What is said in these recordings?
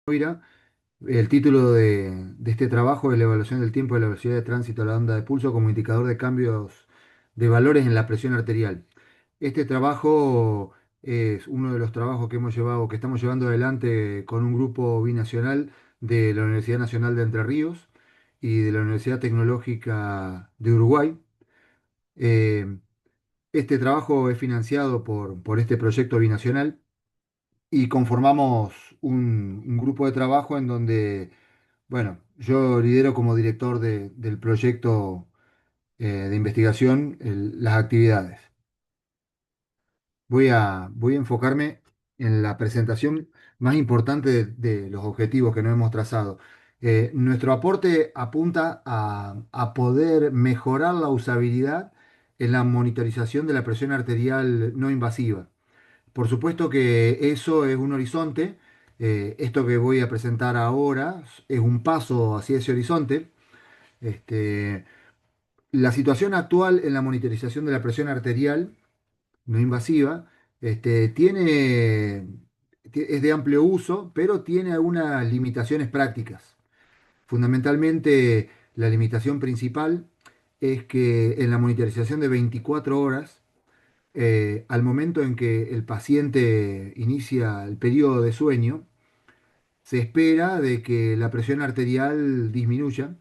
Moira. El título de este trabajo es la evaluación del tiempo de la velocidad de tránsito de la onda de pulso como indicador de cambios de valores en la presión arterial. Este trabajo es uno de los trabajos que hemos llevado, que estamos llevando adelante con un grupo binacional de la Universidad Nacional de Entre Ríos y de la Universidad Tecnológica de Uruguay. Eh, este trabajo es financiado por este proyecto binacional y conformamos un grupo de trabajo en donde, bueno, yo lidero como director del proyecto de investigación las actividades. Voy a enfocarme en la presentación más importante de los objetivos que nos hemos trazado. Nuestro aporte apunta a poder mejorar la usabilidad en la monitorización de la presión arterial no invasiva. Por supuesto que eso es un horizonte. Esto que voy a presentar ahora es un paso hacia ese horizonte. Este, la situación actual en la monitorización de la presión arterial no invasiva es de amplio uso, pero tiene algunas limitaciones prácticas. Fundamentalmente, la limitación principal es que en la monitorización de 24 horas, al momento en que el paciente inicia el periodo de sueño, se espera de que la presión arterial disminuya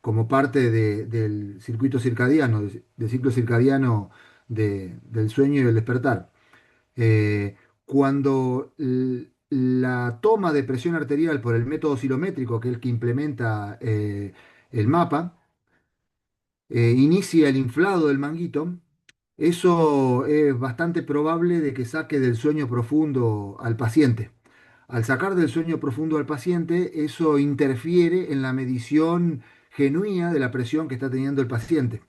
como parte del circuito circadiano, del ciclo circadiano del sueño y del despertar. Cuando la toma de presión arterial por el método oscilométrico, que es el que implementa el mapa, inicia el inflado del manguito, eso es bastante probable de que saque del sueño profundo al paciente. Al sacar del sueño profundo al paciente, eso interfiere en la medición genuina de la presión que está teniendo el paciente.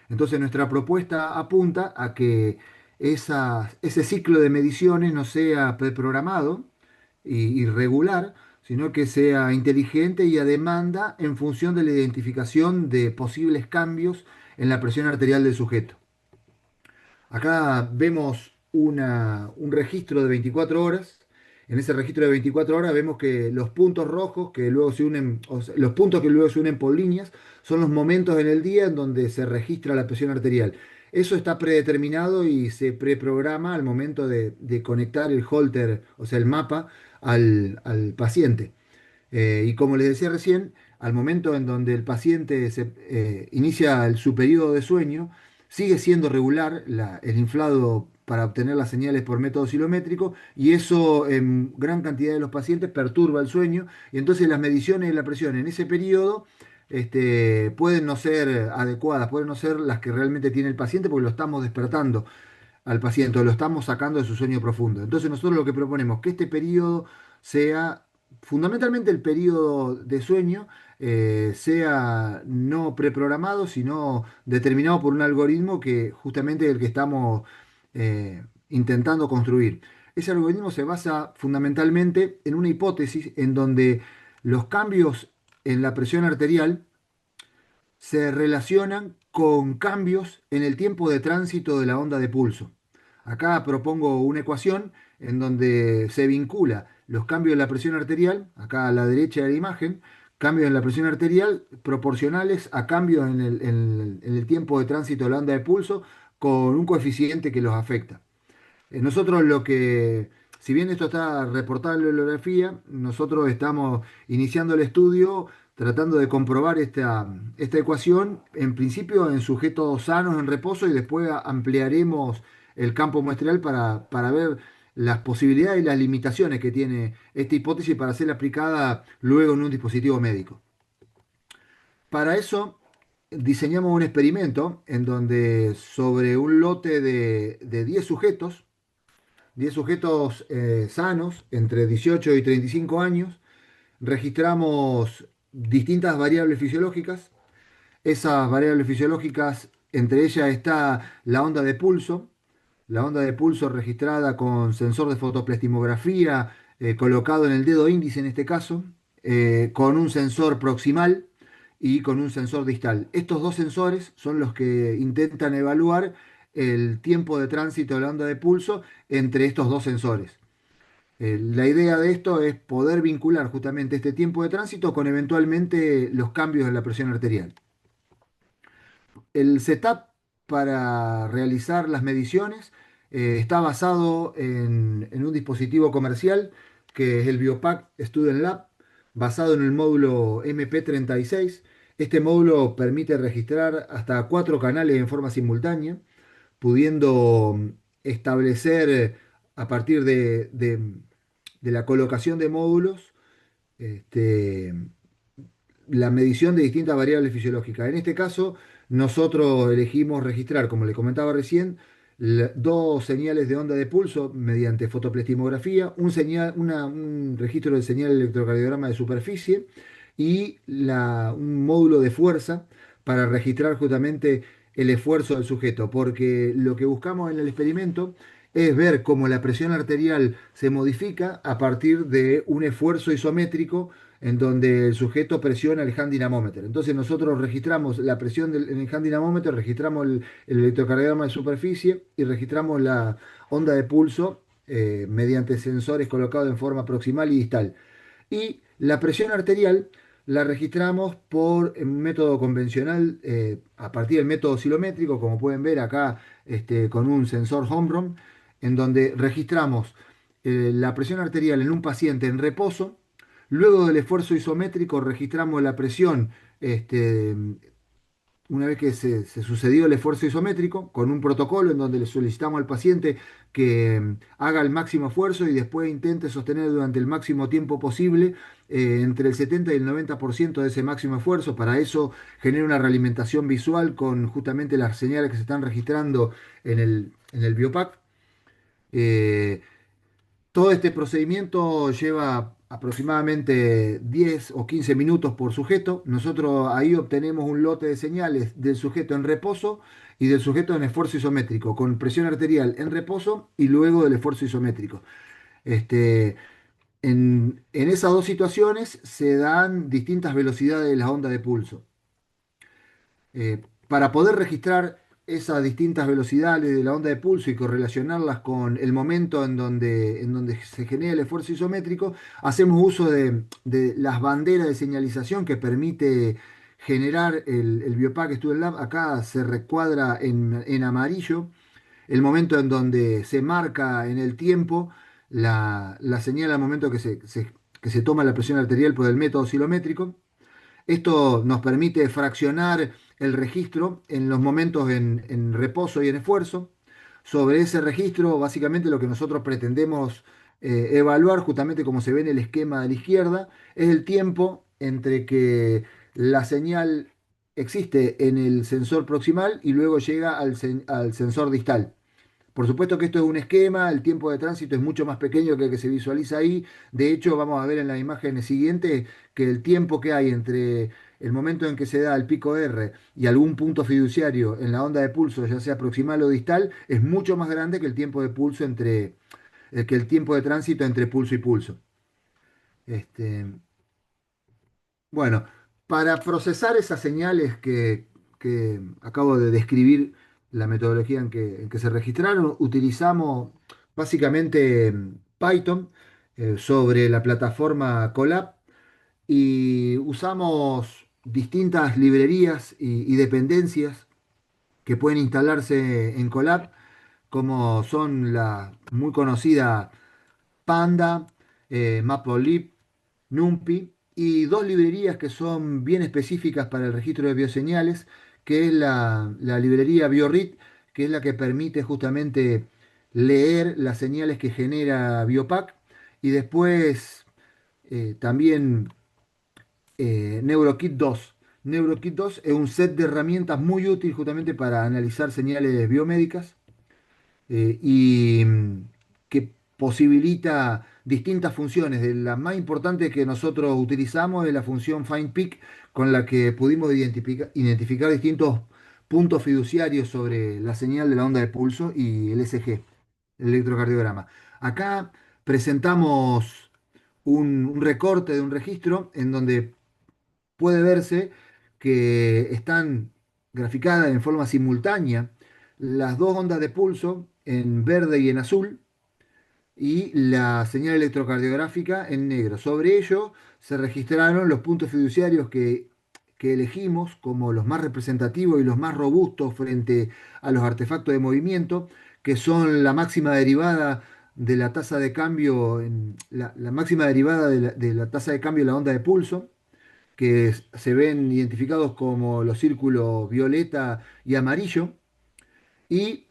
Entonces nuestra propuesta apunta a que ese ciclo de mediciones no sea preprogramado y regular, sino que sea inteligente y a demanda en función de la identificación de posibles cambios en la presión arterial del sujeto. Acá vemos un registro de 24 horas. En ese registro de 24 horas vemos que los puntos rojos que luego se unen, o sea, los puntos que luego se unen por líneas, son los momentos en el día en donde se registra la presión arterial. Eso está predeterminado y se preprograma al momento de conectar el holter, o sea, el mapa, al paciente. Y como les decía recién, al momento en donde el paciente inicia su periodo de sueño, sigue siendo regular el inflado para obtener las señales por método oscilométrico y eso en gran cantidad de los pacientes perturba el sueño y entonces las mediciones de la presión en ese periodo pueden no ser adecuadas, pueden no ser las que realmente tiene el paciente porque lo estamos despertando al paciente o lo estamos sacando de su sueño profundo. Entonces nosotros lo que proponemos es que este periodo sea fundamentalmente el periodo de sueño, sea no preprogramado, sino determinado por un algoritmo que justamente es el que estamos intentando construir. Ese algoritmo se basa fundamentalmente en una hipótesis en donde los cambios en la presión arterial se relacionan con cambios en el tiempo de tránsito de la onda de pulso. Acá propongo una ecuación en donde se vincula los cambios en la presión arterial, acá a la derecha de la imagen, cambios en la presión arterial proporcionales a cambios en el tiempo de tránsito de la onda de pulso con un coeficiente que los afecta. Nosotros lo que, si bien esto está reportado en la bibliografía, nosotros estamos iniciando el estudio tratando de comprobar esta ecuación, en principio en sujetos sanos en reposo y después ampliaremos el campo muestreal para ver las posibilidades y las limitaciones que tiene esta hipótesis para ser aplicada luego en un dispositivo médico. Para eso diseñamos un experimento en donde sobre un lote de 10 sujetos sanos entre 18 y 35 años, registramos distintas variables fisiológicas. Esas variables fisiológicas, entre ellas está la onda de pulso registrada con sensor de fotoplestimografía colocado en el dedo índice en este caso, con un sensor proximal y con un sensor distal. Estos dos sensores son los que intentan evaluar el tiempo de tránsito de la onda de pulso entre estos dos sensores. La idea de esto es poder vincular justamente este tiempo de tránsito con eventualmente los cambios en la presión arterial. El setup para realizar las mediciones está basado en un dispositivo comercial que es el Biopac Student Lab, basado en el módulo MP36. Este módulo permite registrar hasta 4 canales en forma simultánea, pudiendo establecer a partir de la colocación de módulos, este, la medición de distintas variables fisiológicas. En este caso, nosotros elegimos registrar, como le comentaba recién, dos señales de onda de pulso mediante fotoplestimografía, un registro de señal de electrocardiograma de superficie y un módulo de fuerza para registrar justamente el esfuerzo del sujeto, porque lo que buscamos en el experimento es ver cómo la presión arterial se modifica a partir de un esfuerzo isométrico en donde el sujeto presiona el hand dynamometer. Entonces nosotros registramos la presión en el hand dynamometer, registramos el electrocardiograma de superficie y registramos la onda de pulso mediante sensores colocados en forma proximal y distal. Y la presión arterial la registramos por un método convencional, a partir del método oscilométrico, como pueden ver acá, con un sensor home en donde registramos la presión arterial en un paciente en reposo. Luego del esfuerzo isométrico registramos la presión, este, una vez que se sucedió el esfuerzo isométrico, con un protocolo en donde le solicitamos al paciente que haga el máximo esfuerzo y después intente sostener durante el máximo tiempo posible, entre el 70 y el 90% de ese máximo esfuerzo. Para eso genera una realimentación visual con justamente las señales que se están registrando en el Biopac. Eh, Todo este procedimiento lleva aproximadamente 10 o 15 minutos por sujeto. Nosotros ahí obtenemos un lote de señales del sujeto en reposo y del sujeto en esfuerzo isométrico, con presión arterial en reposo y luego del esfuerzo isométrico. Este, en esas dos situaciones se dan distintas velocidades de la onda de pulso. Para poder registrar esas distintas velocidades de la onda de pulso y correlacionarlas con el momento en donde se genera el esfuerzo isométrico, hacemos uso de las banderas de señalización que permite generar el Biopac Student Lab. Acá se recuadra en amarillo el momento en donde se marca en el tiempo la señal al momento que se toma la presión arterial por el método oscilométrico. Esto nos permite fraccionar el registro en los momentos en reposo y en esfuerzo. Sobre ese registro, básicamente lo que nosotros pretendemos evaluar, justamente como se ve en el esquema de la izquierda, es el tiempo entre que la señal existe en el sensor proximal y luego llega al sensor distal. Por supuesto que esto es un esquema, el tiempo de tránsito es mucho más pequeño que el que se visualiza ahí. De hecho, vamos a ver en las imágenes siguientes que el tiempo que hay entre el momento en que se da el pico R y algún punto fiduciario en la onda de pulso, ya sea proximal o distal, es mucho más grande que el tiempo de pulso que el tiempo de tránsito entre pulso y pulso. Este, bueno, para procesar esas señales que acabo de describir, la metodología en que se registraron, utilizamos básicamente Python sobre la plataforma Colab y usamos distintas librerías y dependencias que pueden instalarse en Colab, como son la muy conocida Panda, Matplotlib, NumPy y dos librerías que son bien específicas para el registro de bioseñales, que es la librería BioRead, que es la que permite justamente leer las señales que genera Biopac, y después también NeuroKit 2. NeuroKit 2 es un set de herramientas muy útil justamente para analizar señales biomédicas, y que posibilita distintas funciones. De la más importante que nosotros utilizamos es la función FindPeak, con la que pudimos identificar distintos puntos fiduciarios sobre la señal de la onda de pulso y el ECG, el electrocardiograma. Acá presentamos un recorte de un registro en donde puede verse que están graficadas en forma simultánea las dos ondas de pulso en verde y en azul, y la señal electrocardiográfica en negro. Sobre ello se registraron los puntos fiduciarios que elegimos como los más representativos y los más robustos frente a los artefactos de movimiento, que son la máxima derivada de la tasa de cambio, la máxima derivada de la tasa de cambio de la onda de pulso, que se ven identificados como los círculos violeta y amarillo, y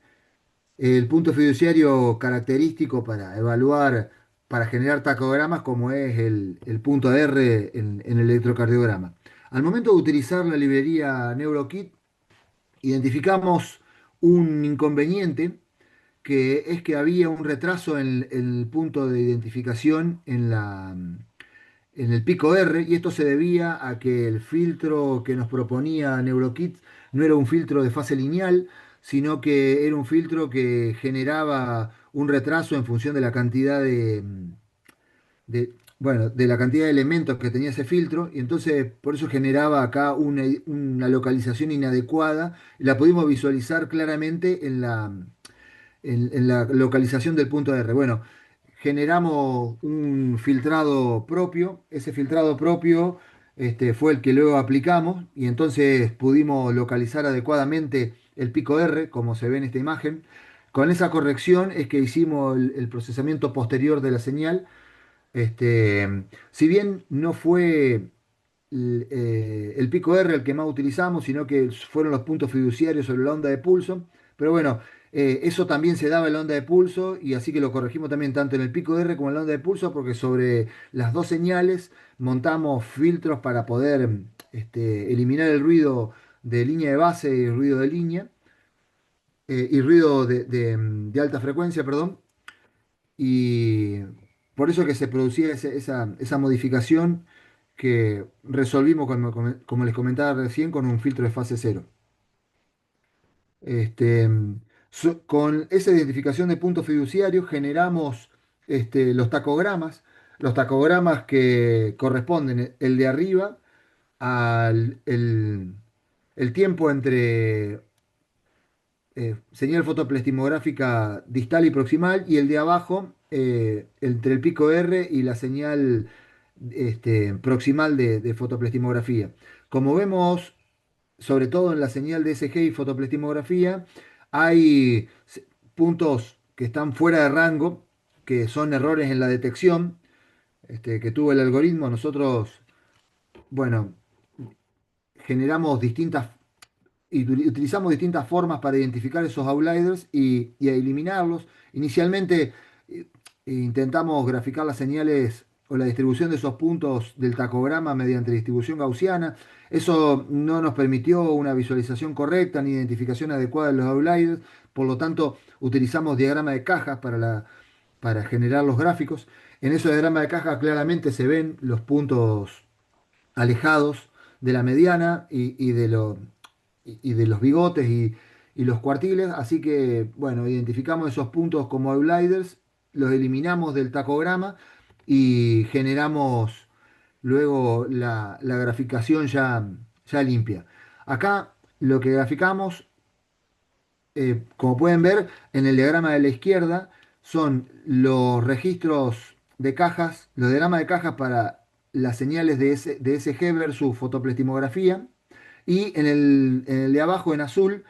el punto fiduciario característico para evaluar, para generar tacogramas, como es el punto R en el electrocardiograma. Al momento de utilizar la librería NeuroKit, identificamos un inconveniente, que es que había un retraso en el punto de identificación en el pico R, y esto se debía a que el filtro que nos proponía NeuroKit no era un filtro de fase lineal, sino que era un filtro que generaba un retraso en función de la cantidad bueno, de la cantidad de elementos que tenía ese filtro, y entonces por eso generaba acá una localización inadecuada. La pudimos visualizar claramente en la localización del punto R. Bueno, generamos un filtrado propio. Ese filtrado propio fue el que luego aplicamos, y entonces pudimos localizar adecuadamente el pico R, como se ve en esta imagen. Con esa corrección es que hicimos el procesamiento posterior de la señal. Si bien no fue el pico R el que más utilizamos, sino que fueron los puntos fiduciarios sobre la onda de pulso. Pero bueno, eso también se daba en la onda de pulso, y así que lo corregimos también tanto en el pico R como en la onda de pulso, porque sobre las dos señales montamos filtros para poder eliminar el ruido de línea de base y ruido de línea, y ruido de alta frecuencia, perdón. Y por eso que se producía esa modificación que resolvimos, como les comentaba recién, con un filtro de fase cero. Este, con esa identificación de puntos fiduciarios generamos los tacogramas que corresponden, el de arriba al el tiempo entre señal fotoplestimográfica distal y proximal, y el de abajo entre el pico R y la señal proximal de fotoplestimografía. Como vemos, sobre todo en la señal de SG y fotoplestimografía, hay puntos que están fuera de rango, que son errores en la detección que tuvo el algoritmo. Nosotros, bueno, generamos distintas y utilizamos distintas formas para identificar esos outliers y a eliminarlos. Inicialmente intentamos graficar las señales o la distribución de esos puntos del tacograma mediante distribución gaussiana. Eso no nos permitió una visualización correcta ni identificación adecuada de los outliers. Por lo tanto, utilizamos diagrama de cajas para generar los gráficos. En ese diagrama de cajas claramente se ven los puntos alejados de la mediana y de los bigotes y los cuartiles. Así que, bueno, identificamos esos puntos como outliers, los eliminamos del tacograma y generamos luego la graficación ya limpia. Acá lo que graficamos, como pueden ver en el diagrama de la izquierda, son los registros de cajas, los diagramas de cajas para las señales de SG versus fotoplestimografía. Y en el de abajo, en azul,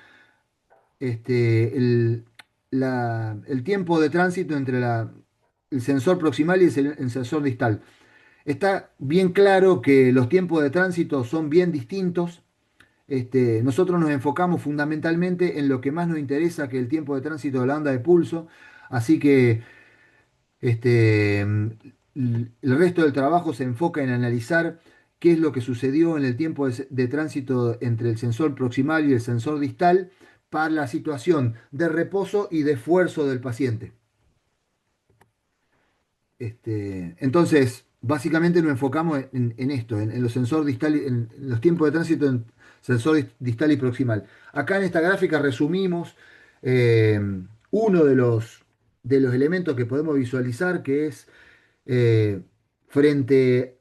el tiempo de tránsito entre el sensor proximal y el sensor distal. Está bien claro que los tiempos de tránsito son bien distintos. Nosotros nos enfocamos fundamentalmente en lo que más nos interesa, que es el tiempo de tránsito de la onda de pulso. Así que el resto del trabajo se enfoca en analizar qué es lo que sucedió en el tiempo de tránsito entre el sensor proximal y el sensor distal para la situación de reposo y de esfuerzo del paciente. Entonces, básicamente nos enfocamos en esto, en los sensores distal, en los tiempos de tránsito en sensor distal y proximal. Acá en esta gráfica resumimos eh, uno de los elementos que podemos visualizar, que es eh, frente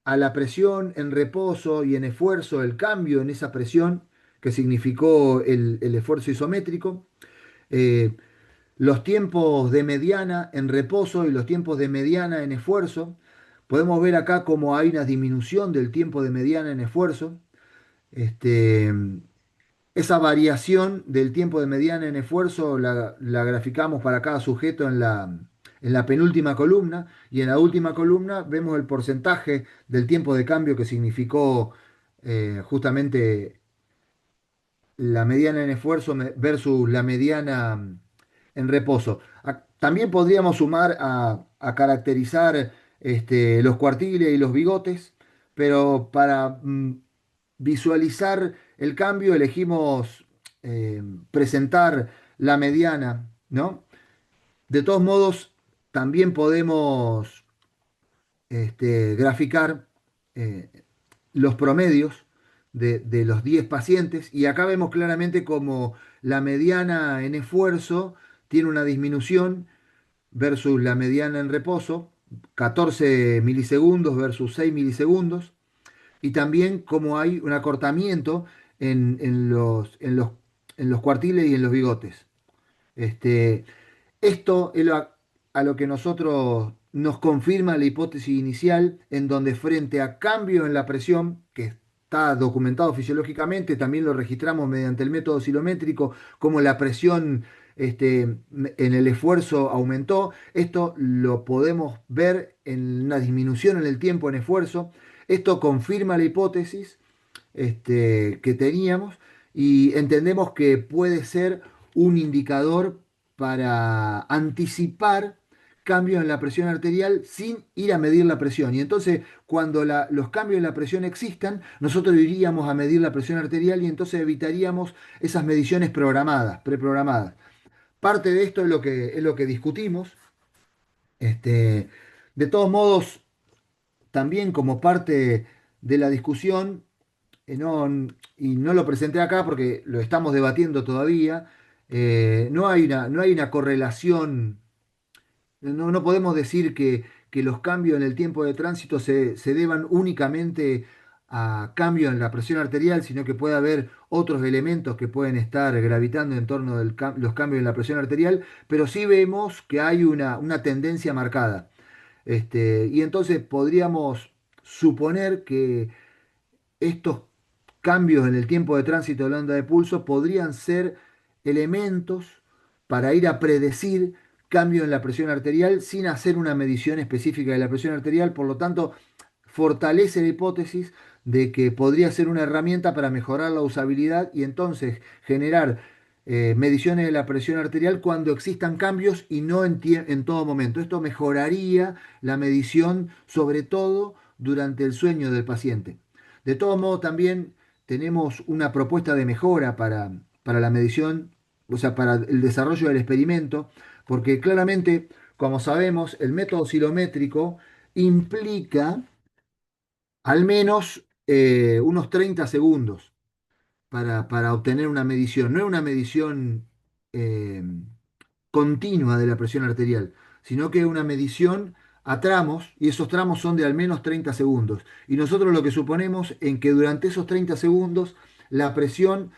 a la presión en reposo y en esfuerzo, el cambio en esa presión que significó el esfuerzo isométrico. Eh, los tiempos de mediana en reposo y los tiempos de mediana en esfuerzo. Podemos ver acá cómo hay una disminución del tiempo de mediana en esfuerzo. Este, esa variación del tiempo de mediana en esfuerzo la graficamos para cada sujeto en la penúltima columna y en la última columna vemos el porcentaje del tiempo de cambio que significó justamente la mediana en esfuerzo versus la mediana en reposo. También podríamos sumar a caracterizar los cuartiles y los bigotes, pero para visualizar el cambio elegimos eh, presentar la mediana, ¿no? De todos modos, también podemos graficar eh, los promedios de los 10 pacientes y acá vemos claramente como la mediana en esfuerzo tiene una disminución versus la mediana en reposo, 14 milisegundos versus 6 milisegundos, y también como hay un acortamiento en los cuartiles y en los bigotes. Este, esto es a lo que nosotros nos confirma la hipótesis inicial, en donde frente a cambio en la presión, que está documentado fisiológicamente, también lo registramos mediante el método oscilométrico, como la presión en el esfuerzo aumentó. Esto lo podemos ver en una disminución en el tiempo en esfuerzo. Esto confirma la hipótesis que teníamos y entendemos que puede ser un indicador para anticipar cambios en la presión arterial sin ir a medir la presión. Y entonces, cuando los cambios en la presión existan, nosotros iríamos a medir la presión arterial y entonces evitaríamos esas mediciones programadas, preprogramadas. Parte de esto es lo que discutimos. De todos modos, también como parte de la discusión, y no lo presenté acá porque lo estamos debatiendo todavía, no hay una correlación, no podemos decir que los cambios en el tiempo de tránsito se deban únicamente a cambios en la presión arterial, sino que puede haber otros elementos que pueden estar gravitando en torno de los cambios en la presión arterial, pero sí vemos que hay una tendencia marcada. Y entonces podríamos suponer que estos cambios en el tiempo de tránsito de la onda de pulso podrían ser elementos para ir a predecir cambios en la presión arterial sin hacer una medición específica de la presión arterial. Por lo tanto, fortalece la hipótesis de que podría ser una herramienta para mejorar la usabilidad y entonces generar mediciones de la presión arterial cuando existan cambios y no en todo momento. Esto mejoraría la medición, sobre todo durante el sueño del paciente. De todos modos, también tenemos una propuesta de mejora para la medición, o sea, para el desarrollo del experimento, porque claramente, como sabemos, el método oscilométrico implica al menos unos 30 segundos para obtener una medición. No es una medición eh, continua de la presión arterial, sino que es una medición a tramos, y esos tramos son de al menos 30 segundos. Y nosotros lo que suponemos en que durante esos 30 segundos la presión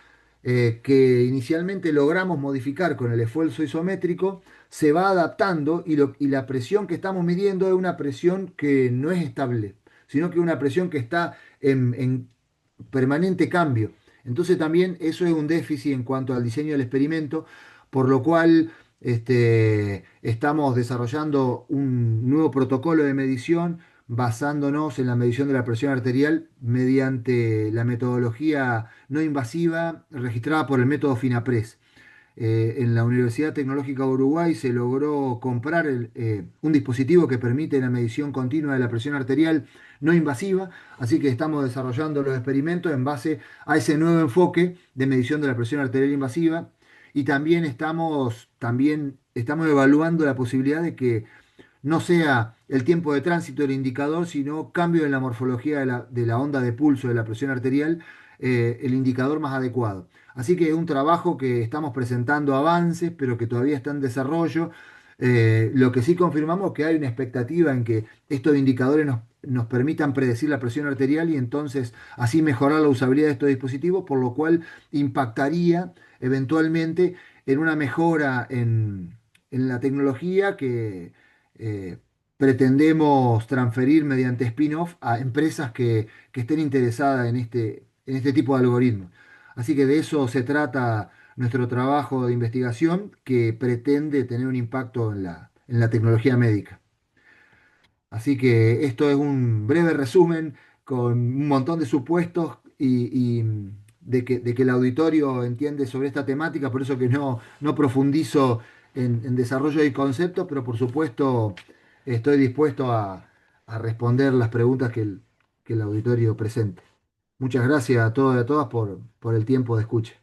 que inicialmente logramos modificar con el esfuerzo isométrico se va adaptando y la presión que estamos midiendo es una presión que no es estable, sino que es una presión que está en permanente cambio. Entonces también eso es un déficit en cuanto al diseño del experimento, por lo cual estamos desarrollando un nuevo protocolo de medición basándonos en la medición de la presión arterial mediante la metodología no invasiva registrada por el método FINAPRES. En la Universidad Tecnológica de Uruguay se logró comprar un dispositivo que permite la medición continua de la presión arterial no invasiva, así que estamos desarrollando los experimentos en base a ese nuevo enfoque de medición de la presión arterial invasiva y también estamos evaluando la posibilidad de que no sea el tiempo de tránsito el indicador, sino cambio en la morfología de la onda de pulso de la presión arterial, el indicador más adecuado. Así que es un trabajo que estamos presentando avances, pero que todavía está en desarrollo. Lo que sí confirmamos es que hay una expectativa en que estos indicadores nos permitan predecir la presión arterial y entonces así mejorar la usabilidad de estos dispositivos, por lo cual impactaría eventualmente en una mejora en la tecnología que eh, pretendemos transferir mediante spin-off a empresas que estén interesadas en este tipo de algoritmos. Así que de eso se trata nuestro trabajo de investigación que pretende tener un impacto en la tecnología médica. Así que esto es un breve resumen con un montón de supuestos y de que el auditorio entiende sobre esta temática, por eso que no profundizo en desarrollo de conceptos, pero por supuesto estoy dispuesto a responder las preguntas que el auditorio presente. Muchas gracias a todos y a todas por el tiempo de escucha.